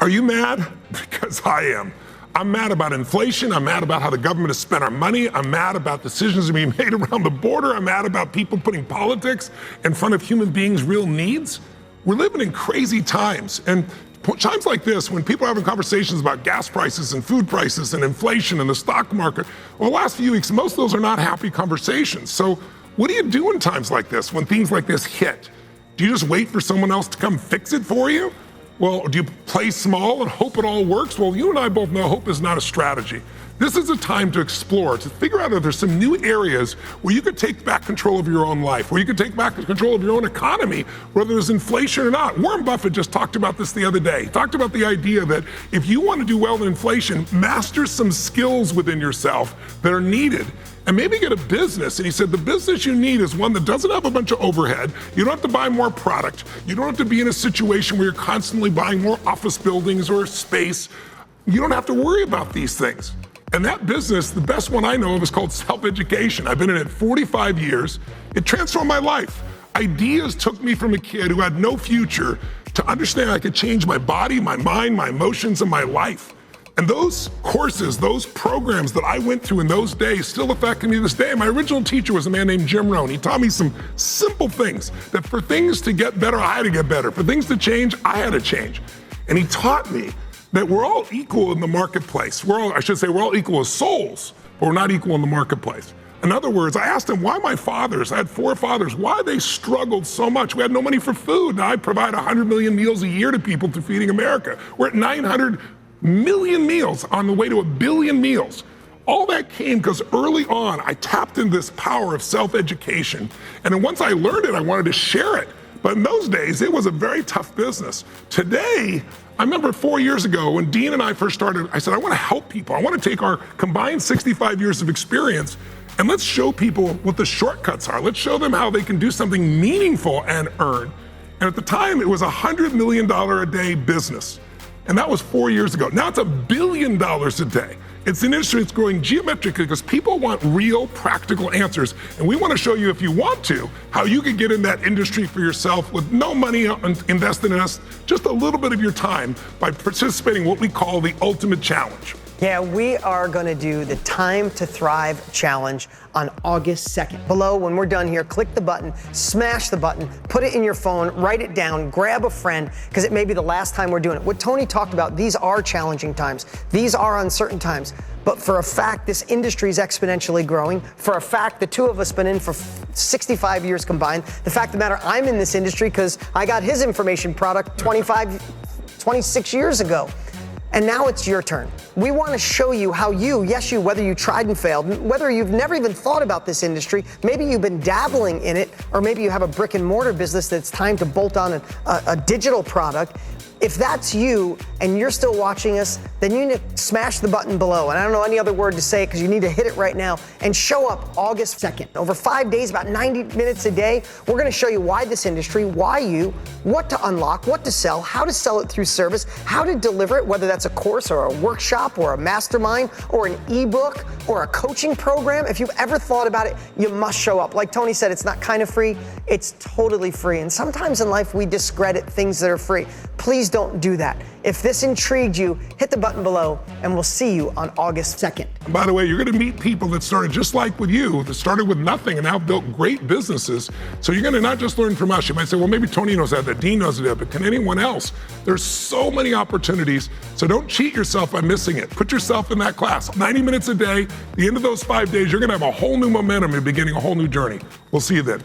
Are you mad? Because I am. I'm mad about inflation. I'm mad about how the government has spent our money. I'm mad about decisions being made around the border. I'm mad about people putting politics in front of human beings' real needs. We're living in crazy times. And times like this, when people are having conversations about gas prices and food prices and inflation and the stock market, well, the last few weeks, most of those are not happy conversations. So what do you do in times like this, when things like this hit? Do you just wait for someone else to come fix it for you? Well, do you play small and hope it all works? Well, you and I both know hope is not a strategy. This is a time to explore, to figure out if there's some new areas where you could take back control of your own life, where you could take back control of your own economy, whether there's inflation or not. Warren Buffett just talked about this the other day. He talked about the idea that if you want to do well in inflation, master some skills within yourself that are needed. And maybe get a business. And he said the business you need is one that doesn't have a bunch of overhead. You don't have to buy more product. You don't have to be in a situation where you're constantly buying more office buildings or space. You don't have to worry about these things. And that business, the best one I know of, is called self-education. I've been in it 45 years. It transformed my life. Ideas took me from a kid who had no future to understand I could change my body, my mind, my emotions, and my life. And those courses, those programs that I went through in those days still affect me to this day. My original teacher was a man named Jim Rohn. He taught me some simple things, that for things to get better, I had to get better. For things to change, I had to change. And he taught me that we're all equal in the marketplace. We're all equal as souls, but we're not equal in the marketplace. In other words, I asked him why my fathers, I had 4 fathers, why they struggled so much. We had no money for food. Now I provide 100 million meals a year to people through Feeding America. We're at 900 million meals, on the way to 1 billion meals. All that came because early on, I tapped into this power of self-education. And then once I learned it, I wanted to share it. But in those days, it was a very tough business. Today, I remember 4 years ago when Dean and I first started, I said, I want to help people. I want to take our combined 65 years of experience and let's show people what the shortcuts are. Let's show them how they can do something meaningful and earn. And at the time, it was a $100 million a day business. And that was 4 years ago. Now it's $1 billion a day. It's an industry that's growing geometrically because people want real, practical answers. And we want to show you, if you want to, how you can get in that industry for yourself with no money invested in us, just a little bit of your time by participating in what we call the ultimate challenge. Yeah, we are going to do the Time to Thrive Challenge on August 2nd. Below, when we're done here, click the button, smash the button, put it in your phone, write it down, grab a friend, because it may be the last time we're doing it. What Tony talked about, these are challenging times. These are uncertain times. But for a fact, this industry is exponentially growing. For a fact, the two of us been in for 65 years combined. The fact of the matter, I'm in this industry because I got his information product 26 years ago. And now it's your turn. We want to show you how you, whether you tried and failed, whether you've never even thought about this industry, maybe you've been dabbling in it, or maybe you have a brick and mortar business that's time to bolt on a digital product. If that's you and you're still watching us, then you need to smash the button below. And I don't know any other word to say because you need to hit it right now and show up August 2nd. Over 5 days, about 90 minutes a day, we're going to show you why this industry, why you, what to unlock, what to sell, how to sell it through service, how to deliver it, whether that's a course or a workshop or a mastermind or an ebook or a coaching program. If you've ever thought about it, you must show up. Like Tony said, it's not kind of free, it's totally free. And sometimes in life we discredit things that are free. Please don't do that. If this intrigued you, hit the button below and we'll see you on August 2nd. And by the way, you're going to meet people that started just like with you, that started with nothing and now built great businesses. So you're going to not just learn from us. You might say, well, maybe Tony knows that Dean knows that, but can anyone else? There's so many opportunities. So don't cheat yourself by missing it. Put yourself in that class. 90 minutes a day. At the end of those 5 days, you're going to have a whole new momentum and beginning a whole new journey. We'll see you then.